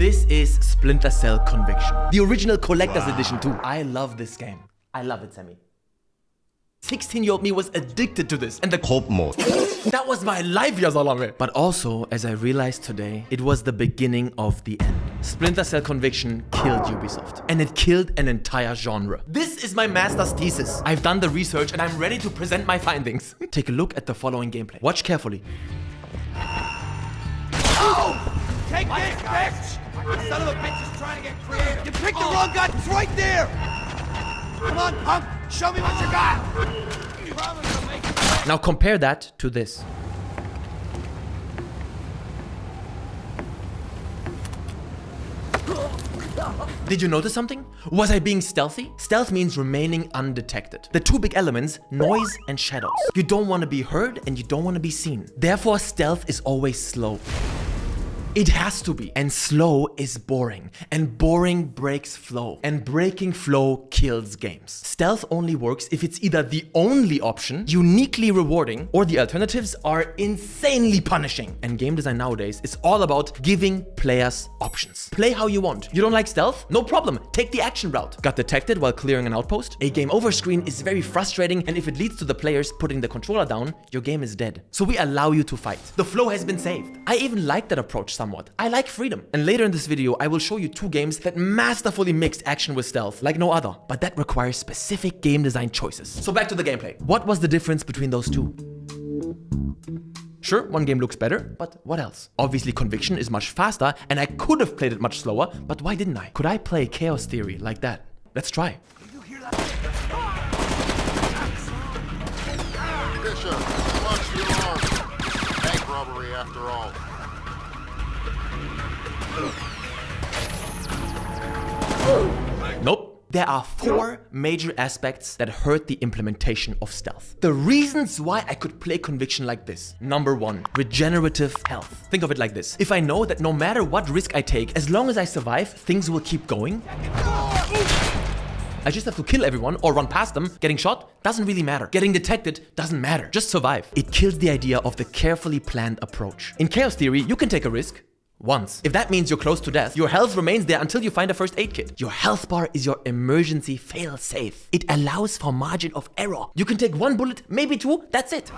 This is Splinter Cell Conviction. The original collector's edition too. I love this game. I love it, Sammy. 16-year-old me was addicted to this, and the Cope mode. that was my life, ya Salame. But also, as I realized today, it was the beginning of the end. Splinter Cell Conviction killed Ubisoft, and it killed an entire genre. This is my master's thesis. I've done the research, and I'm ready to present my findings. Take a look at the following gameplay. Watch carefully. Oh! Take this, bitch! The son of a bitch is trying to get creative. You picked the wrong gun. It's right there. Come on, punk. Show me what you got. Now compare that to this. Did you notice something? Was I being stealthy? Stealth means remaining undetected. The two big elements, noise and shadows. You don't want to be heard and you don't want to be seen. Therefore, stealth is always slow. It has to be. And slow is boring. And boring breaks flow. And breaking flow kills games. Stealth only works if it's either the only option, uniquely rewarding, or the alternatives are insanely punishing. And game design nowadays is all about giving players options. Play how you want. You don't like stealth? No problem. Take the action route. Got detected while clearing an outpost? A game over screen is very frustrating, and if it leads to the players putting the controller down, your game is dead. So we allow you to fight. The flow has been saved. I even like that approach somewhat. I like freedom. And later in this video, I will show you two games that masterfully mixed action with stealth like no other. But that requires specific game design choices. So back to the gameplay. What was the difference between those two? Sure, one game looks better, but what else? Obviously, Conviction is much faster, and I could have played it much slower, but why didn't I? Could I play Chaos Theory like that? Let's try. Bishop, launch the alarm. Bank robbery after all. Nope. There are four major aspects that hurt the implementation of stealth. The reasons why I could play Conviction like this. Number one, regenerative health. Think of it like this. If I know that no matter what risk I take, as long as I survive, things will keep going, I just have to kill everyone or run past them. Getting shot doesn't really matter. Getting detected doesn't matter. Just survive. It kills the idea of the carefully planned approach. In Chaos Theory, you can take a risk once. If that means you're close to death, your health remains there until you find a first aid kit. Your health bar is your emergency fail-safe. It allows for margin of error. You can take one bullet, maybe two, that's it.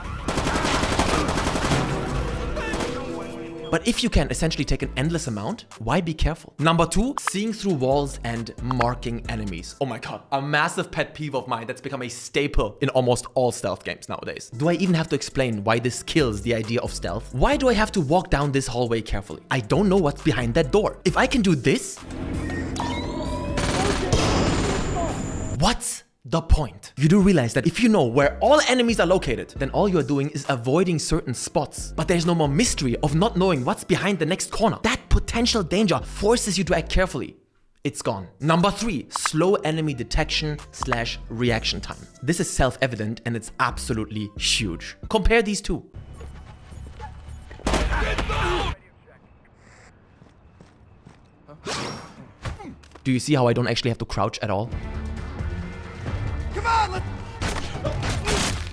But if you can essentially take an endless amount, why be careful? Number two, seeing through walls and marking enemies. Oh my god, a massive pet peeve of mine that's become a staple in almost all stealth games nowadays. Do I even have to explain why this kills the idea of stealth? Why do I have to walk down this hallway carefully? I don't know what's behind that door. If I can do this, what's the point? You do realize that if you know where all enemies are located, then all you're doing is avoiding certain spots. But there's no more mystery of not knowing what's behind the next corner. That potential danger forces you to act carefully. It's gone. Number three, slow enemy detection / reaction time. This is self-evident and it's absolutely huge. Compare these two. Do you see how I don't actually have to crouch at all?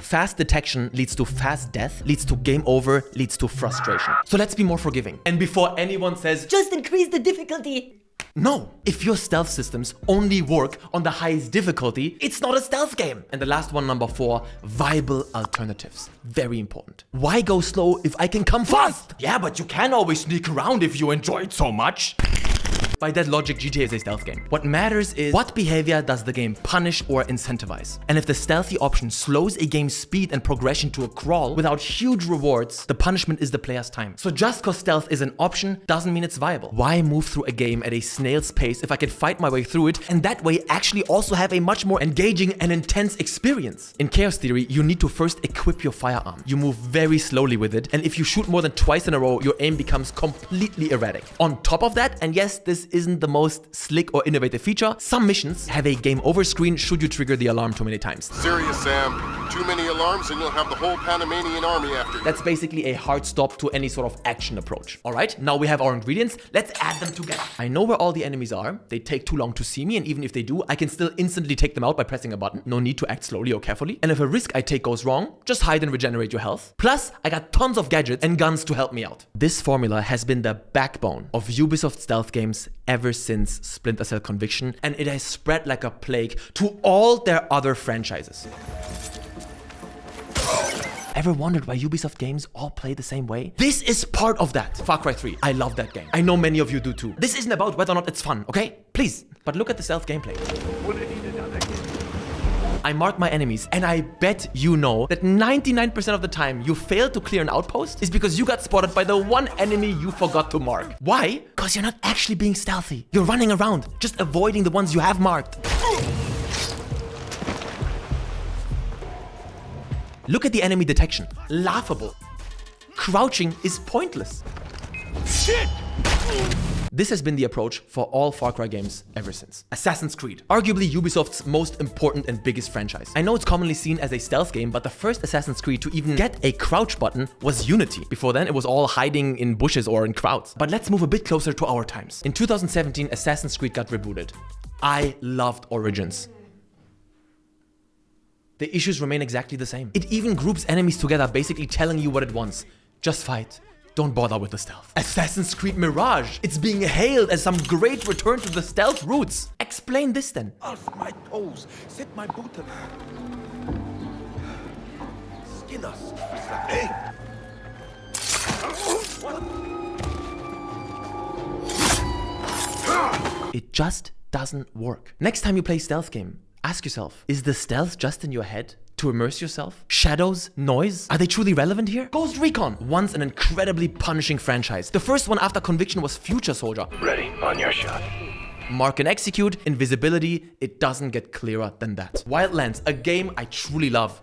Fast detection leads to fast death, leads to game over, leads to frustration. So let's be more forgiving. And before anyone says, just increase the difficulty. No, if your stealth systems only work on the highest difficulty, it's not a stealth game. And the last one, number four, viable alternatives. Very important. Why go slow if I can come fast? Yeah, but you can always sneak around if you enjoy it so much. By that logic, GTA is a stealth game. What matters is what behavior does the game punish or incentivize. And if the stealthy option slows a game's speed and progression to a crawl without huge rewards, the punishment is the player's time. So just cause stealth is an option doesn't mean it's viable. Why move through a game at a snail's pace if I can fight my way through it and that way actually also have a much more engaging and intense experience? In Chaos Theory, you need to first equip your firearm. You move very slowly with it, and if you shoot more than twice in a row, your aim becomes completely erratic. On top of that, and yes, this isn't the most slick or innovative feature, some missions have a game over screen should you trigger the alarm too many times. Serious, Sam. Too many alarms and you'll have the whole Panamanian army after you. That's basically a hard stop to any sort of action approach. Alright, now we have our ingredients, let's add them together. I know where all the enemies are, they take too long to see me, and even if they do, I can still instantly take them out by pressing a button. No need to act slowly or carefully. And if a risk I take goes wrong, just hide and regenerate your health. Plus, I got tons of gadgets and guns to help me out. This formula has been the backbone of Ubisoft stealth games ever since Splinter Cell Conviction, and it has spread like a plague to all their other franchises. Ever wondered why Ubisoft games all play the same way? This is part of that. Far Cry 3. I love that game. I know many of you do too. This isn't about whether or not it's fun, okay? Please. But look at the stealth gameplay. I mark my enemies, and I bet you know that 99% of the time you fail to clear an outpost is because you got spotted by the one enemy you forgot to mark. Why? Because you're not actually being stealthy. You're running around, just avoiding the ones you have marked. Look at the enemy detection. Laughable. Crouching is pointless. Shit! This has been the approach for all Far Cry games ever since. Assassin's Creed, arguably Ubisoft's most important and biggest franchise. I know it's commonly seen as a stealth game, but the first Assassin's Creed to even get a crouch button was Unity. Before then, it was all hiding in bushes or in crowds. But let's move a bit closer to our times. In 2017, Assassin's Creed got rebooted. I loved Origins. The issues remain exactly the same. It even groups enemies together, basically telling you what it wants. Just fight. Don't bother with the stealth. Assassin's Creed Mirage. It's being hailed as some great return to the stealth roots. Explain this then. Off my toes. Set my boot up. Skin us. Hey! It just doesn't work. Next time you play a stealth game, ask yourself, is the stealth just in your head? To immerse yourself? Shadows? Noise? Are they truly relevant here? Ghost Recon, once an incredibly punishing franchise. The first one after Conviction was Future Soldier. Ready, on your shot. Mark and Execute, Invisibility, it doesn't get clearer than that. Wildlands, a game I truly love.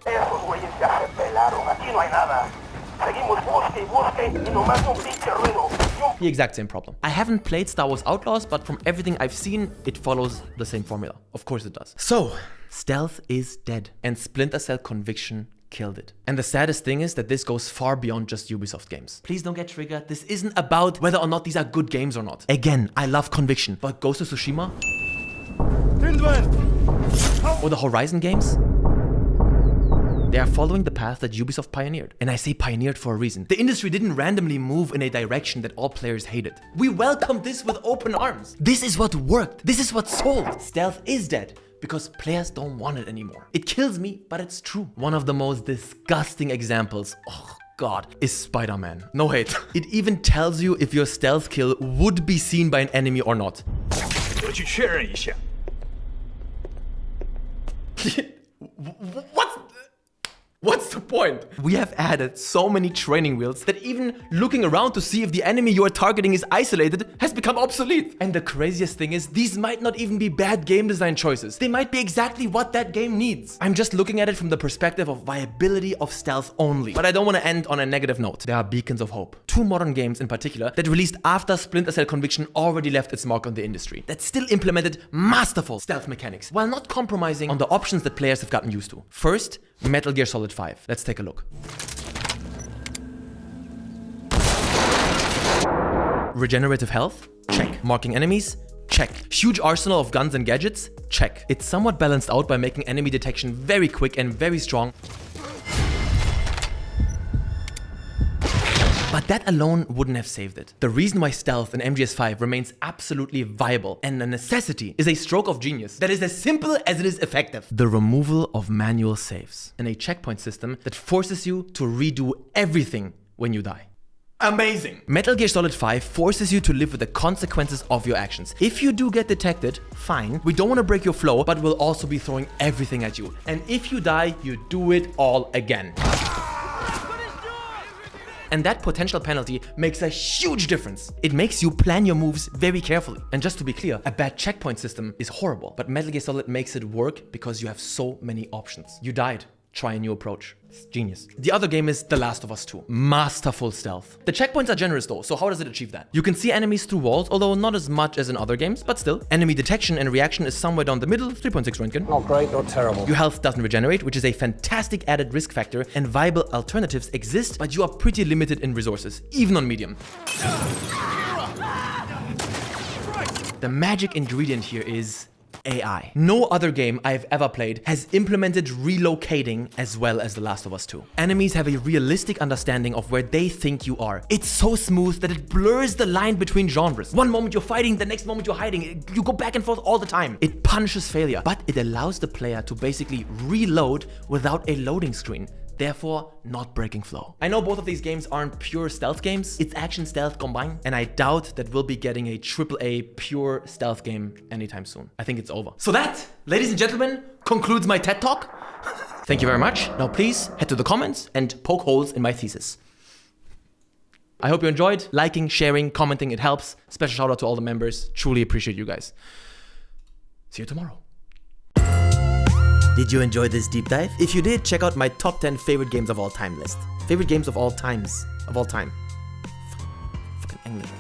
The exact same problem. I haven't played Star Wars Outlaws, but from everything I've seen, it follows the same formula. Of course it does. So, stealth is dead, and Splinter Cell Conviction killed it. And the saddest thing is that this goes far beyond just Ubisoft games. Please don't get triggered. This isn't about whether or not these are good games or not. Again, I love Conviction, but Ghost of Tsushima? Or the Horizon games? They are following the path that Ubisoft pioneered. And I say pioneered for a reason. The industry didn't randomly move in a direction that all players hated. We welcomed this with open arms. This is what worked. This is what sold. Stealth is dead because players don't want it anymore. It kills me, but it's true. One of the most disgusting examples, oh God, is Spider-Man. No hate. It even tells you if your stealth kill would be seen by an enemy or not. What's the point? We have added so many training wheels that even looking around to see if the enemy you are targeting is isolated has become obsolete. And the craziest thing is, these might not even be bad game design choices. They might be exactly what that game needs. I'm just looking at it from the perspective of viability of stealth only. But I don't want to end on a negative note. There are beacons of hope. Two modern games in particular that released after Splinter Cell Conviction already left its mark on the industry. That still implemented masterful stealth mechanics while not compromising on the options that players have gotten used to. First, Metal Gear Solid 5. Let's take a look. Regenerative health? Check. Marking enemies? Check. Huge arsenal of guns and gadgets? Check. It's somewhat balanced out by making enemy detection very quick and very strong. But that alone wouldn't have saved it. The reason why stealth in MGS5 remains absolutely viable and a necessity is a stroke of genius that is as simple as it is effective. The removal of manual saves and a checkpoint system that forces you to redo everything when you die. Amazing! Metal Gear Solid 5 forces you to live with the consequences of your actions. If you do get detected, fine. We don't want to break your flow, but we'll also be throwing everything at you. And if you die, you do it all again. And that potential penalty makes a huge difference. It makes you plan your moves very carefully. And just to be clear, a bad checkpoint system is horrible, but Metal Gear Solid makes it work because you have so many options. You died. Try a new approach. It's genius. The other game is The Last of Us 2. Masterful stealth. The checkpoints are generous though, so how does it achieve that? You can see enemies through walls, although not as much as in other games, but still. Enemy detection and reaction is somewhere down the middle, 3.6 Röntgen. Not great, not terrible. Your health doesn't regenerate, which is a fantastic added risk factor, and viable alternatives exist, but you are pretty limited in resources, even on medium. The magic ingredient here is AI. No other game I've ever played has implemented relocating as well as The Last of Us 2. Enemies have a realistic understanding of where they think you are. It's so smooth that it blurs the line between genres. One moment you're fighting, the next moment you're hiding. You go back and forth all the time. It punishes failure, but it allows the player to basically reload without a loading screen, therefore not breaking flow. I know both of these games aren't pure stealth games, it's action stealth combined, and I doubt that we'll be getting a AAA pure stealth game anytime soon. I think it's over. So that, ladies and gentlemen, concludes my TED Talk. Thank you very much. Now please head to the comments and poke holes in my thesis. I hope you enjoyed. Liking, sharing, commenting, it helps. Special shout out to all the members. Truly appreciate you guys. See you tomorrow. Did you enjoy this deep dive? If you did, check out my top 10 favorite games of all time list. Favorite games of all times. Of all time. Fucking English.